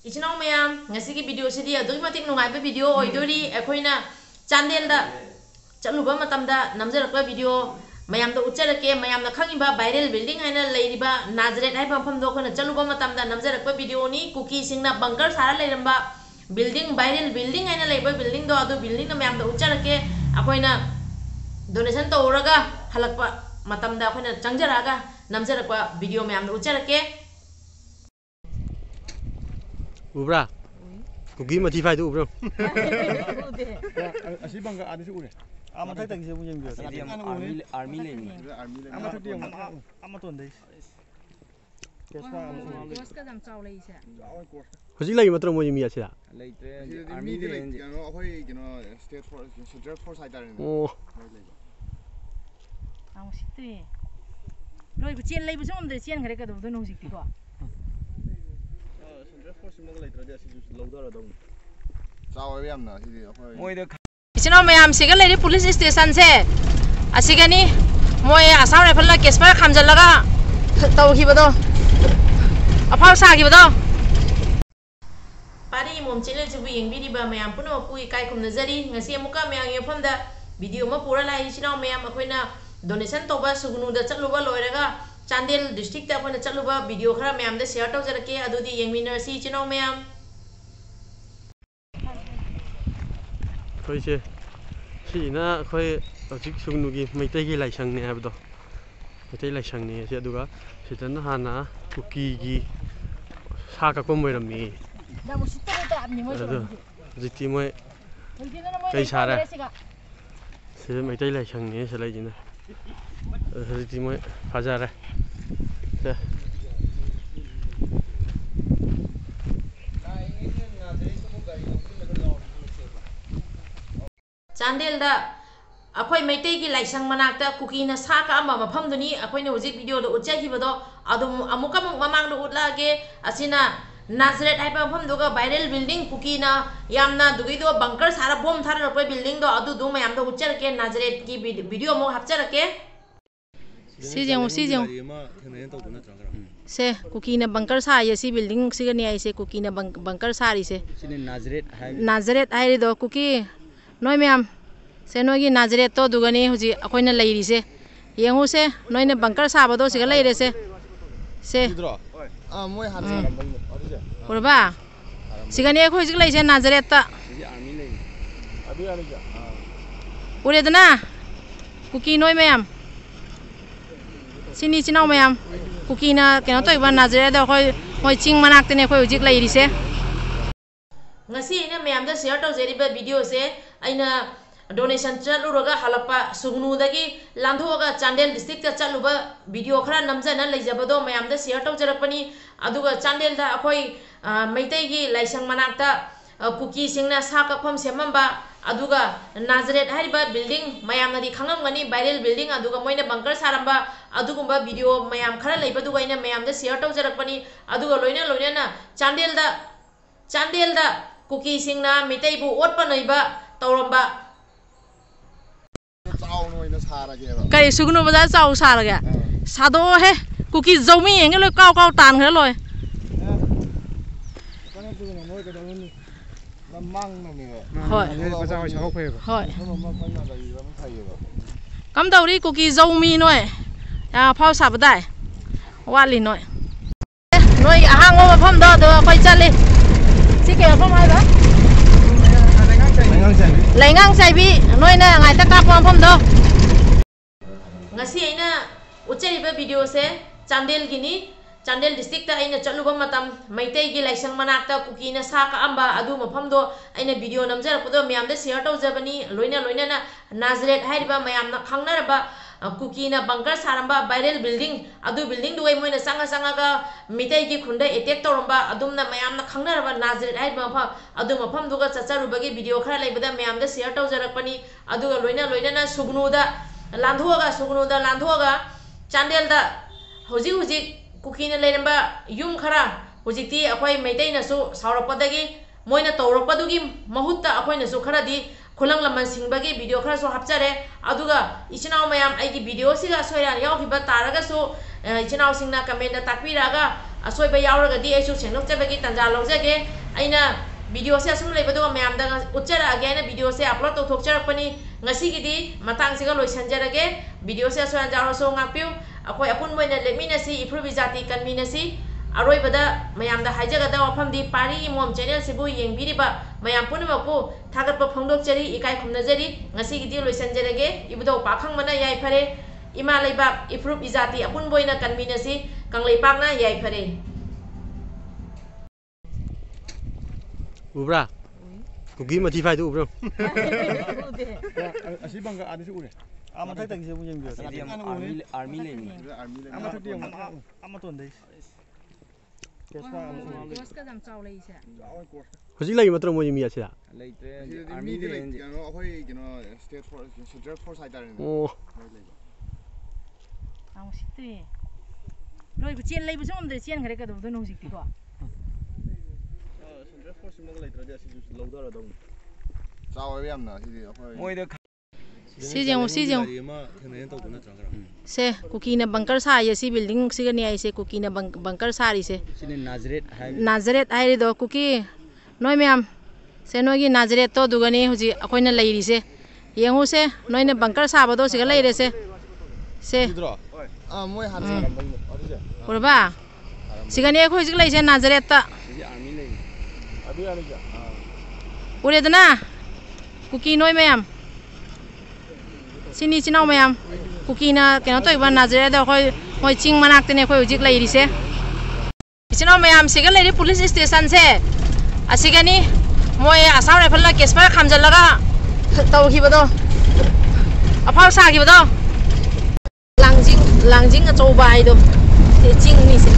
इचनाव ma'am ngasi video सिदी अदुई मतिक नुंगाइबे वीडियो ओइदोरी अखोइना चांदेल दा चलुबा मतमदा नमजरकबा वीडियो मैम दा उच्चरके मैम दा खंगिबा वायरल बिल्डिंग हाइना लेरिबा नाजरेट हाइबा मफमदो खोना चलुबा मतमदा नमजरकबा वीडियो नि कुकी सिंगना बंकर सारा लेरंबा बिल्डिंग वायरल बिल्डिंग हाइना लेबा बिल्डिंग दो अदु बिल्डिंग दा मैम दा उच्चरके अखोइना डोनेशन तौरगा हलकपा मतमदा अखोइना चंगजरागा नमजरकबा वीडियो मैम दा उच्चरके Ubra, kuki mati fai tu ubra. Asli bangga ada sih udah. Amat tak tak saya punya video. Army lagi. Amat tak dia amat tuan deh. Kos ka jam chaw lei se Hujik lagi matra mo jimi acha. Lagi army lagi. Kano apa state force side ada. Oh. ang sitri loi bu chen lei bu som de chen khare ka do no sikti ko इचनाव ma'am सिगा लेरी police station से असिगनी मोय Assam rifle ला case पर खामजलगा तौखिबदो अफाव साखिबदो पारी मोम channel जुबु यंगबिरिबा ma'am पुनो पुई काय खुमनजरी ngasi amuka मैम यफमदा वीडियो म पूरा लाई इचनाव मैम अखोइना डोनेशन तोबा सुगुनुदा चलुबा लोइरगा चांदेल डिस्ट्रिक्ट ता अखोइना चलुबा वीडियो खरा मैम दा शेयर तौजरके अदुदी यंगमिनरसी इचनाव ma'am Khoi che si na khoi hojik sugnugi maitai gi laisang ne habdo maitai laisang ne se aduga sitan hana kuki gi sa ka ko moiram ni da mo sitta ta apni mo jiti moi kai sara se maitai laisang ne se lai jina jiti moi phajara se Chandel दा अखोई मैतै की लाइसंग मनाकता cookie ना सा का अमा मफम दुनी अखोई ने हुजिक वीडियो दो उच्चाखिबदो अदुम अमुका ममांग दो उतलागे असिना नाजरेट हाइबा मफम दोगा वायरल बिल्डिंग कुकी ना यामना दुगी दो बंकर सारा बम थारा रपै बिल्डिंग दो अदु दो मयाम दो उच्चरके नाजरेट की वीडियो मो हपचरके सिजेउ से कुकी ना बंकर सा ये सी बिल्डिंग सिगनी आई से कुकी ना बंकर सारी से नाजरेट हाइरि दो कुकी नोय मैम से नोगी नाजरेट तो दुगनी हुजी अखोइना लेरी से येंगु से नोयने बंकर साबदो सिगा लेरे से मोय हाथ पुरबा सिगानी अखोइ जिग लेसे नाजरेट ता अभी आ रही पुरेदना कुकी नोय मैम सिनी चिनाव मैम कुकी ना केनो तो इबा नाजरेट दा अखोइ मोय चिंग मनाकतने अखोइ हुजिक लेरी से ngasi ina मैम दा शेयर तौजेरिबा वीडियो से aina donation chaluraga halapa sugnudagi landhoga chandel district ta chaluba video khara namjana leijabado mayam da share tawjarakpani aduga chandel da akhoi maitai gi laisang manakta kuki singna sa kakpham semamba aduga nazaret hariba building mayam nadi khangamgani viral building aduga moina bunker saramba adugumba video mayam khara leibaduga ina mayam da share tawjarakpani aduga loina na chandel da kuki singna maitai bu otpa noiba तौरंबा कई सुगनु बजा चाउ सारगे सादो हे cookie Jaume हेंगे लो काव काव तान खरे लोय कम दौरी cookie Jaume नोय या फाव साबदाय वाली नोय नोय आहांगो मफम दो खै चले सिके मफम हायबा Lengang saibi noi na ngai ta kap pom do ngasi aina ucheriba video se chandel gini chandel district ta aina chaluba matam maitai gi laisang manakta kuki na sa ka amba adu mafam do aina video namjar podo myam da share taw jabani loina na nazaret hairiba mayam na khangnaraba kuki na bunker saramba viral building adu building do moina sanga ga mitai gi khunda attack tawramba adum na mayam na khangnaraba nazaret hairiba mafam adu mafam do ga chacharuba gi video khara leibada mayam da share taw jarakpani adu loina na sugnuda landhoga chandel da hoji kuki na leramba yum khara hojikti akhoi maitai na su saurapadagi moina tawrapadugi mahutta akhoi na su khara di खुलंग लमन सिंबगी video खरा सो हपचरे अदुगा इचनाव मयाम आइगी वीडियो सिगा सोयरान यावखिबा तारगा सो इचनाव सिंगना कमेंट ताकबिरागा असोइब याउरगदी आइसु सेंगलोकजबगी तंजा लौजगे अइना वीडियो से असुम लेबदो मैमदा उच्चरगे अइना वीडियो से अपलोड तौथोकचरपनी ngasiगidi matangsiga loisanjarage video se aso anjaro so ngakpiu akoi apun moina leminasi ifrubi jati kanminasi aroibada mayamda haijagada wafamdi pari mom channel sibu yengbiriba mayam punumaku thagatpa phongdokchari ikai khumnajari ngasigidi loisanjarage ibudo pakhang mana yai phare ima leibak ifrubi jati apun boina kanminasi kangleipakna yai phare ubra kuki motify tu ubra Asli bangga ada sih udah. Amat saya tak bisa punya biar. army lane Amat dia amat tuan deh. Koska jam chaw lei se hojik lagi matro mo mi acha army lane Kano aku ini state force, central force ada ni. oh ang sitri loi bu chen lei bu som de chen khare ka do no sik ko Central force semua lagi terjadi sih laut ada dong. Tahu yang mana sih aku. moida sijeng se kukina bunker sa ye si building siga ni ai se kukina bunker sa ri se sini Nazareth ai do kuki noi mem se noi gi Nazareth to dugani huji akoina lei ri se yengu se noi ne bunker sa ba do siga lei re se Moi harus. urba siga ni khoi sig lei se Nazareth ta army lane Abi ada je. ure dana kuki noi mem sini chinau mayam kukina keno to iba Nazareth da khoi ching manak tene khoi hujik lei ri se chinau mayam siga lei ri police station se asigani moi Assam rifle la case pa khamjal laga tau hi bodo apau sa gi bodo langjing a chou bai do te ching ni se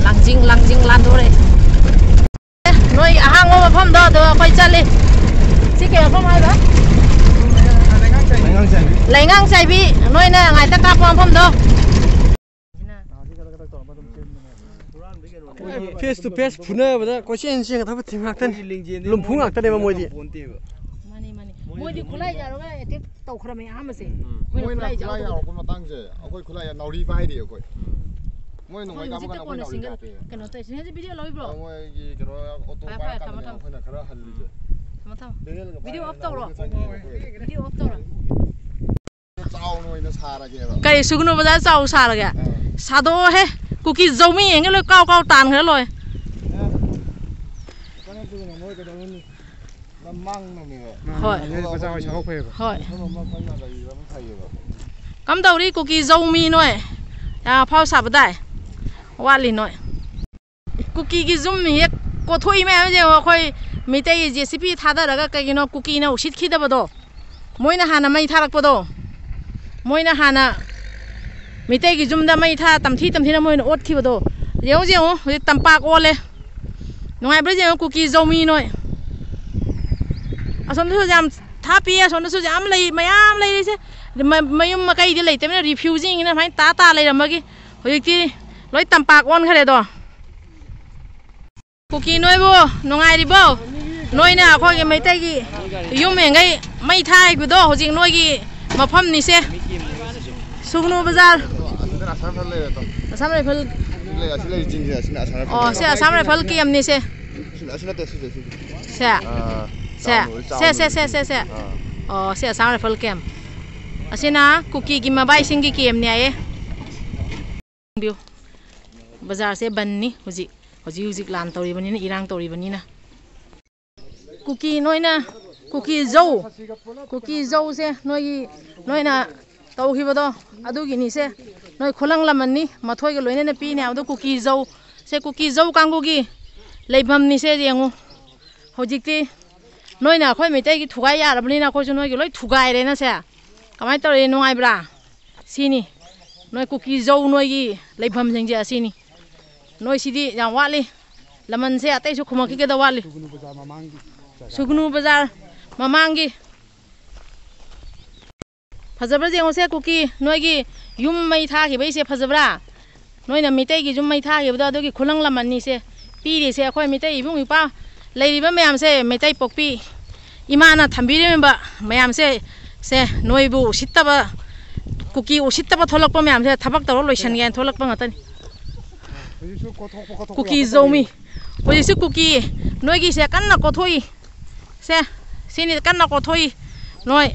langjing lan do re noi ahang ma pham do khoi chale si ke pham ai ba lấy ngang chạy bị nói nè ngày ta cáp phong đâu face to face phuna bada ko chen chen thab thim ngak tan lum phung ngak tan ma moi di mani moi di khulai ja ro ga te tau khra me am se Moi nak kulai aku matang je. Aku kulai nauri bai dia aku. Moi nunggu kamu kan aku nauri bai. keno to sine je video loi bro Moi kira auto bai kan aku nak kerja hal je. tham video off tau ro video off tau ro Tahu noi na sara ke ba. kai sugnu bazar chau sa la ga sado he kuki zomi eng lo kau tan khre loi Kan tu noi ke dong ni. Lamang na ni. hoi Bazar chau phe. hoi Lamang kan na dai lam thai ba. kam dau ri kuki zomi noi ya phau sa ba dai wali noi kuki gi zum mi ko thoi me je khoi mitei JCP thada raga kai no kuki na usit khida bodo moina hana mai tharak bodo moina hana mitei gi jumda mai tha tamthi na moina ot khi bodo jeu tampak ole ngai bre je kuki zomi noi ason su jam thapi ason su jam lei mayam lei se mayum ma kai di lei temna refusing na phai ta lei ramagi hojikti loi tampak on khare do kuki noi bo nongai ri bo noi na khoi ge mai tai gi yum engai mai thai gu do hojik noi gi mafam ni se sugnu bazar Anda asal phal le to. Assam rifle Le asal le jing je asal asal. oh se Assam rifle ki am ni se Asal te se. se oh se Assam rifle kem asina kuki gi mabai sing gi kem ni aye biu bazar se banni hojik lan tori bani na irang tori bani na kuki noina kuki zo se noi na tau hi bodo adu gi ni se noi kholang laman ni mathoi ge loine na pi ne adu kuki zo kangu gi leibam ni se yengu hojikti noi na khoi metai gi thugai ya rabani na khoi noi gi loi thugai re na se kamai tori nongai bra sini noi kuki zo noi gi leibam jeng je sini noi sidi yang wali laman se atai su khuma ki ke da wali sugnu bazar mamangi fazabra jeng se kuki noi gi yum mai tha ki bai se fazabra noi na mitai gi yum mai tha gi da do gi khulang laman ni se pi ri se khoi mitai ibung ipa lei ri ba mayam se mitai pokpi imana thambi re ba mayam se noi bu sitta ba kuki usitta ba tholak pa mayam se thabak taro loisan gen tholak pa ngatani คุกกี้โซมีวันนี้ซื้อคุกกี้น้อยกี่เสียกันนะก็ถ้วยเสียสินี่กันนะก็ถ้วยน้อย